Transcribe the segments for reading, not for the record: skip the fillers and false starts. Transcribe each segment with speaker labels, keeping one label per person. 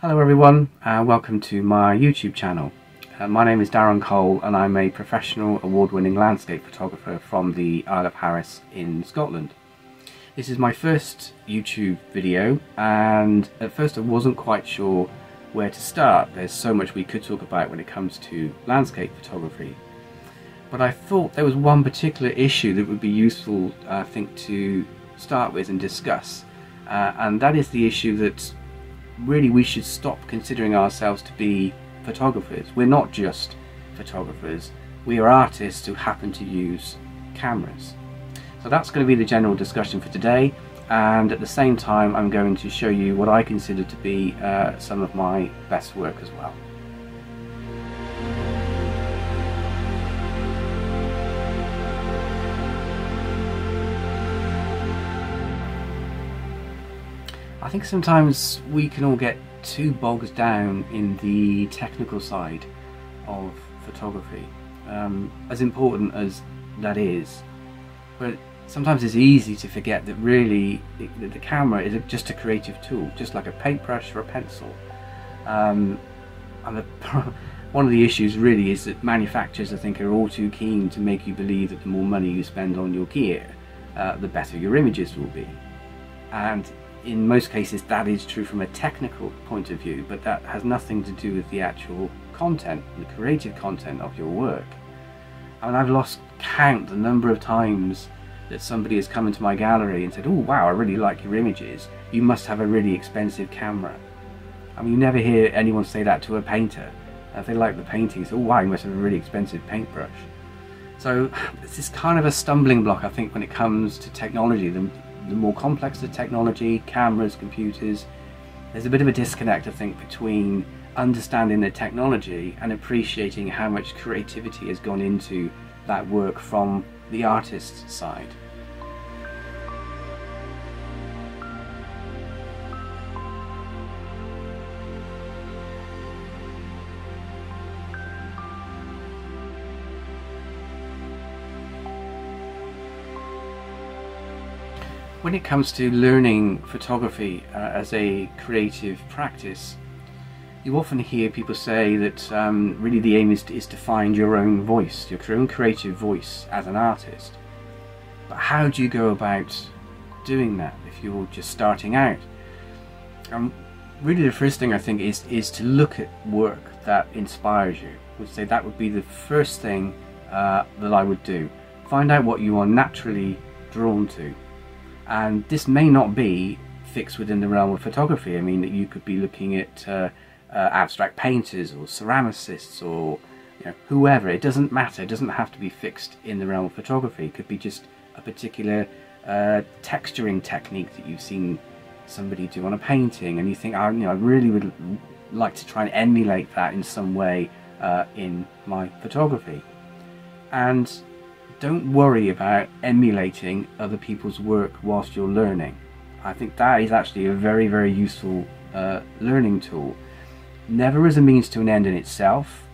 Speaker 1: Hello everyone, welcome to my YouTube channel. My name is Darren Cole and I'm a professional award-winning landscape photographer from the Isle of Harris in Scotland. This is my first YouTube video and at first I wasn't quite sure where to start. There's so much we could talk about when it comes to landscape photography. But I thought there was one particular issue that would be useful, I think, to start with and discuss. And that is the issue that really we should stop considering ourselves to be photographers. We're not just photographers, we are artists who happen to use cameras. So that's going to be the general discussion for today, and at the same time I'm going to show you what I consider to be some of my best work as well. I think sometimes we can all get too bogged down in the technical side of photography, as important as that is, but sometimes it's easy to forget that really the camera is just a creative tool, just like a paintbrush or a pencil. And one of the issues really is that manufacturers, I think, are all too keen to make you believe that the more money you spend on your gear, the better your images will be. And in most cases that is true from a technical point of view, but that has nothing to do with the actual content, the creative content of your work. I mean, I've lost count the number of times that somebody has come into my gallery and said, "Oh wow, I really like your images, you must have a really expensive camera." I mean, you never hear anyone say that to a painter. If they like the paintings, "Oh wow, you must have a really expensive paintbrush." So this is kind of a stumbling block, I think, when it comes to technology. The more complex the technology, cameras, computers, there's a bit of a disconnect, I think, between understanding the technology and appreciating how much creativity has gone into that work from the artist's side. When it comes to learning photography as a creative practice, you often hear people say that really the aim is to find your own voice, your own creative voice as an artist. But how do you go about doing that if you're just starting out? Really the first thing I think is to look at work that inspires you. I would say that would be the first thing that I would do. Find out what you are naturally drawn to. And this may not be fixed within the realm of photography. I mean, that you could be looking at abstract painters or ceramicists or whoever. It doesn't matter. It doesn't have to be fixed in the realm of photography. It could be just a particular texturing technique that you've seen somebody do on a painting, and you think, I really would like to try and emulate that in some way in my photography. And don't worry about emulating other people's work whilst you're learning. I think that is actually a very, very useful learning tool. Never as a means to an end in itself.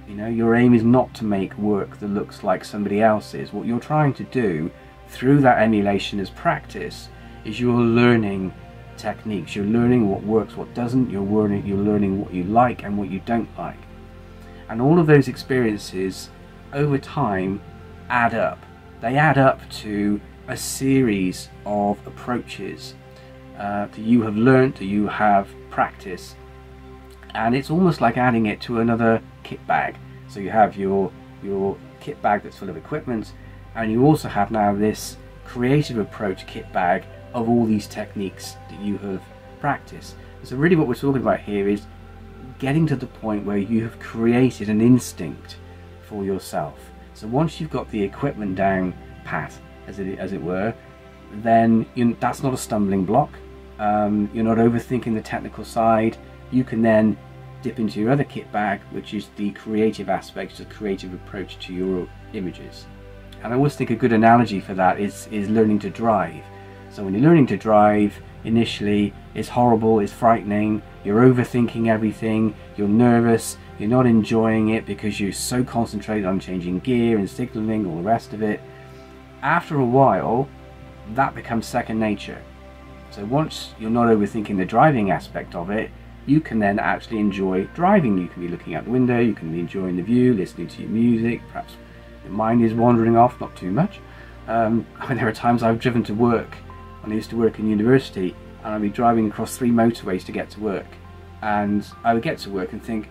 Speaker 1: Your aim is not to make work that looks like somebody else's. What you're trying to do through that emulation as practice is you're learning techniques. You're learning what works, what doesn't. You're learning what you like and what you don't like. And all of those experiences over time add up. They add up to a series of approaches that you have learnt, that you have practiced, and it's almost like adding it to another kit bag. So you have your kit bag that's full of equipment, and you also have now this creative approach kit bag of all these techniques that you have practiced. So really what we're talking about here is getting to the point where you have created an instinct for yourself. So once you've got the equipment down pat, as it were, then that's not a stumbling block. You're not overthinking the technical side. You can then dip into your other kit bag, which is the creative aspects, the creative approach to your images. And I always think a good analogy for that is learning to drive. So when you're learning to drive, initially it's horrible, it's frightening, you're overthinking everything, you're nervous, you're not enjoying it because you're so concentrated on changing gear and signaling, all the rest of it. After a while, that becomes second nature. So once you're not overthinking the driving aspect of it, you can then actually enjoy driving. You can be looking out the window, you can be enjoying the view, listening to your music, perhaps your mind is wandering off, not too much. I mean, there are times I've driven to work, when I used to work in university, and I'd be driving across 3 motorways to get to work, and I would get to work and think,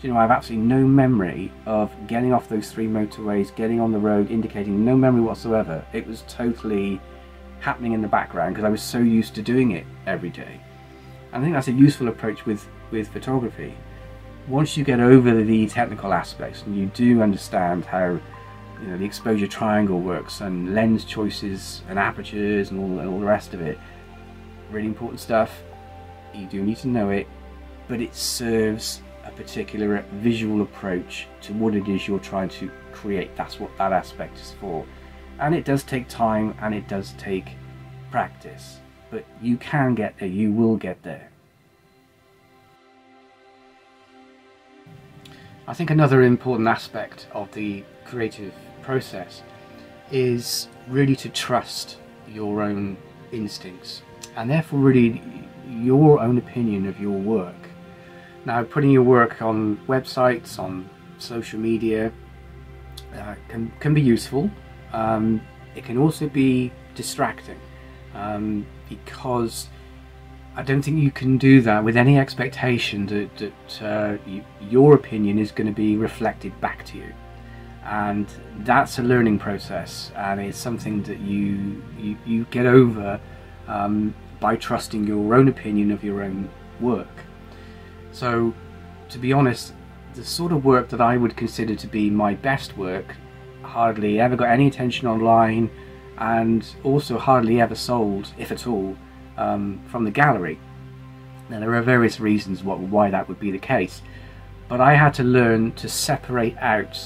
Speaker 1: you know, I have absolutely no memory of getting off those 3 motorways, getting on the road, indicating no memory whatsoever. It was totally happening in the background because I was so used to doing it every day. And I think that's a useful approach with photography. Once you get over the technical aspects and you do understand how, you know, the exposure triangle works and lens choices and apertures and all the rest of it, really important stuff, you do need to know it, but it serves a particular visual approach to what it is you're trying to create. That's what that aspect is for. And it does take time and it does take practice, but you can get there, you will get there. I think another important aspect of the creative process is really to trust your own instincts and therefore really your own opinion of your work. Now, putting your work on websites, on social media, can be useful. It can also be distracting because I don't think you can do that with any expectation that your opinion is going to be reflected back to you. And that's a learning process, and it's something that you get over by trusting your own opinion of your own work. So, to be honest, the sort of work that I would consider to be my best work hardly ever got any attention online, and also hardly ever sold, if at all, from the gallery. Now, there are various reasons why that would be the case, but I had to learn to separate out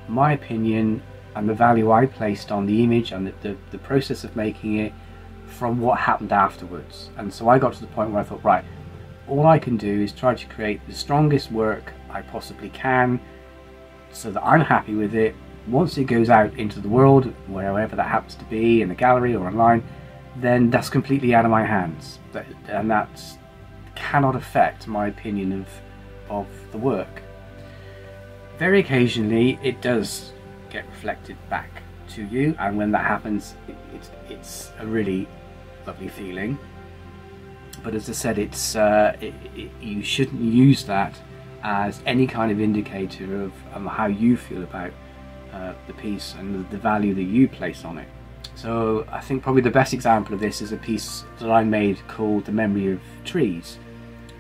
Speaker 1: my opinion and the value I placed on the image and the process of making it from what happened afterwards. And so I got to the point where I thought, right, all I can do is try to create the strongest work I possibly can so that I'm happy with it. Once it goes out into the world, wherever that happens to be, in the gallery or online, then that's completely out of my hands, and that cannot affect my opinion of the work. Very occasionally it does get reflected back to you, and when that happens, it's a really lovely feeling. But as I said, you shouldn't use that as any kind of indicator of how you feel about the piece and the value that you place on it. So I think probably the best example of this is a piece that I made called The Memory of Trees,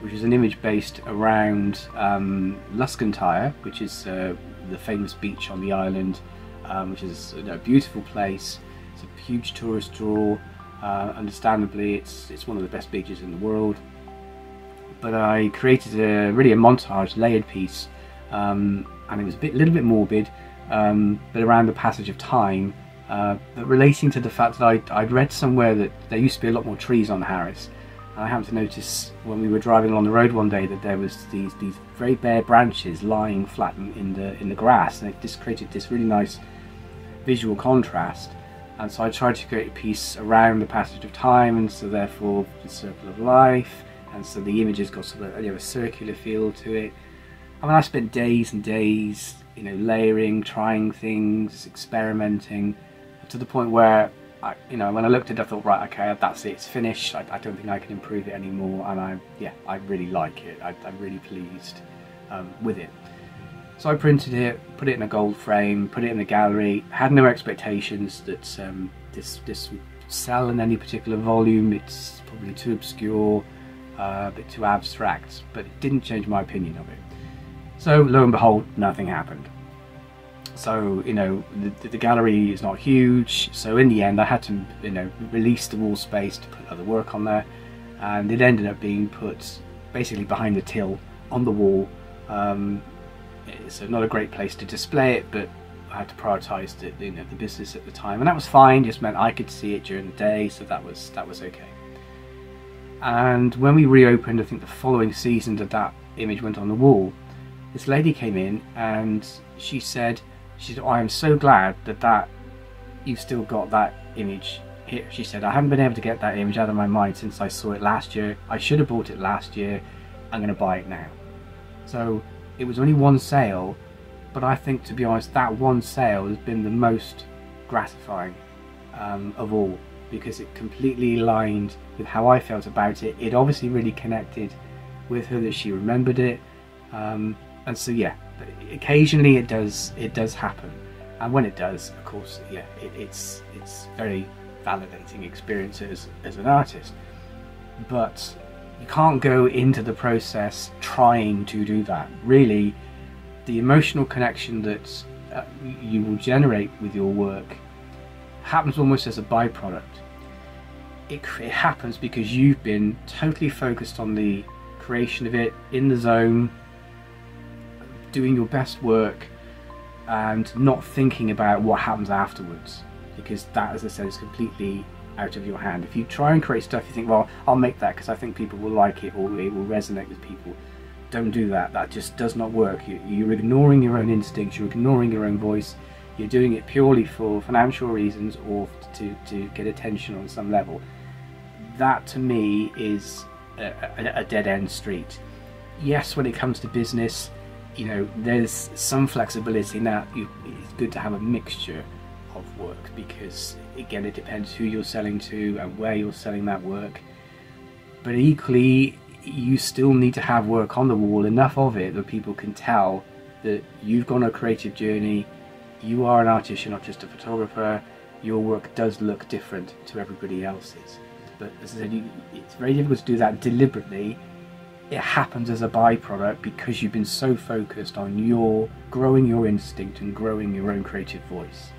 Speaker 1: which is an image based around Luscantire, which is the famous beach on the island, which is a beautiful place. It's a huge tourist draw. Understandably, it's one of the best beaches in the world. But I created really a montage, layered piece, and it was a little bit morbid, but around the passage of time, but relating to the fact that I'd read somewhere that there used to be a lot more trees on Harris. And I happened to notice when we were driving along the road one day that there was these very bare branches lying flat in the grass, and it just created this really nice visual contrast. And so I tried to create a piece around the passage of time, and so therefore the circle of life, and so the images got sort of a circular feel to it. I mean, I spent days and days, layering, trying things, experimenting, to the point where when I looked at it, I thought, right, okay, that's it, it's finished. I don't think I can improve it anymore, and I really like it. I'm really pleased with it. So I printed it, put it in a gold frame, put it in the gallery. Had no expectations that this would sell in any particular volume. It's probably too obscure, a bit too abstract, but it didn't change my opinion of it. So lo and behold, nothing happened. So the gallery is not huge. So in the end, I had to release the wall space to put other work on there, and it ended up being put basically behind the till on the wall. It's not a great place to display it, but I had to prioritise the business at the time, and that was fine. Just meant I could see it during the day, so that was okay. And when we reopened, I think the following season that image went on the wall, this lady came in and she said, oh, I am so glad that you've still got that image here. She said, I haven't been able to get that image out of my mind since I saw it last year. I should have bought it last year. I'm going to buy it now. So it was only one sale, but I think, to be honest, that one sale has been the most gratifying of all, because it completely aligned with how I felt about it. It obviously really connected with her, that she remembered it, and so yeah, occasionally it does happen, and when it does, of course, yeah, it's very validating experience as an artist. But you can't go into the process trying to do that. Really, the emotional connection that you will generate with your work happens almost as a byproduct. It happens because you've been totally focused on the creation of it, in the zone, doing your best work, and not thinking about what happens afterwards, because that, as I said, is completely out of your hand. If you try and create stuff, you think, well, I'll make that because I think people will like it, or it will resonate with people. Don't do that. That just does not work. You're ignoring your own instincts, you're ignoring your own voice, you're doing it purely for financial reasons or to get attention on some level. That, to me, is a dead-end street. Yes, when it comes to business, you know, there's some flexibility. Now, it's good to have a mixture of work, because again, it depends who you're selling to and where you're selling that work. But equally, you still need to have work on the wall, enough of it that people can tell that you've gone on a creative journey, you are an artist, you're not just a photographer, your work does look different to everybody else's. But as I said, it's very difficult to do that deliberately. It happens as a byproduct because you've been so focused on growing your instinct and growing your own creative voice.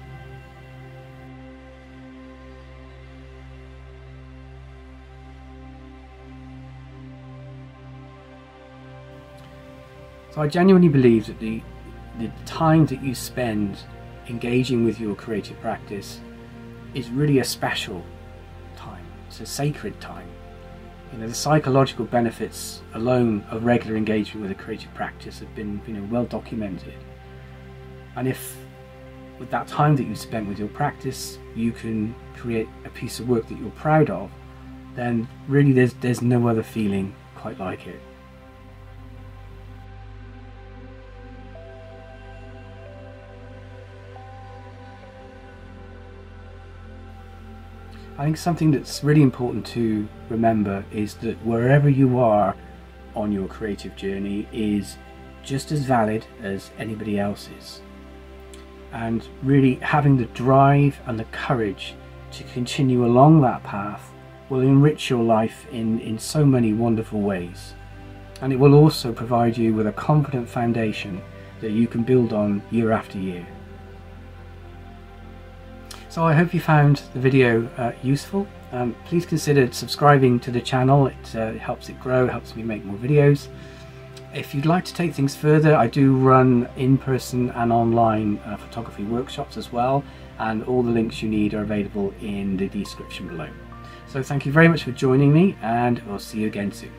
Speaker 1: So I genuinely believe that the time that you spend engaging with your creative practice is really a special time. It's a sacred time. You know, the psychological benefits alone of regular engagement with a creative practice have been, you know, well documented. And if with that time that you spent with your practice, you can create a piece of work that you're proud of, then really there's no other feeling quite like it. I think something that's really important to remember is that wherever you are on your creative journey is just as valid as anybody else's. And really having the drive and the courage to continue along that path will enrich your life in so many wonderful ways. And it will also provide you with a confident foundation that you can build on year after year. So I hope you found the video useful. Please consider subscribing to the channel. It helps it grow, helps me make more videos. If you'd like to take things further, I do run in-person and online photography workshops as well, and all the links you need are available in the description below. So thank you very much for joining me, and we'll see you again soon.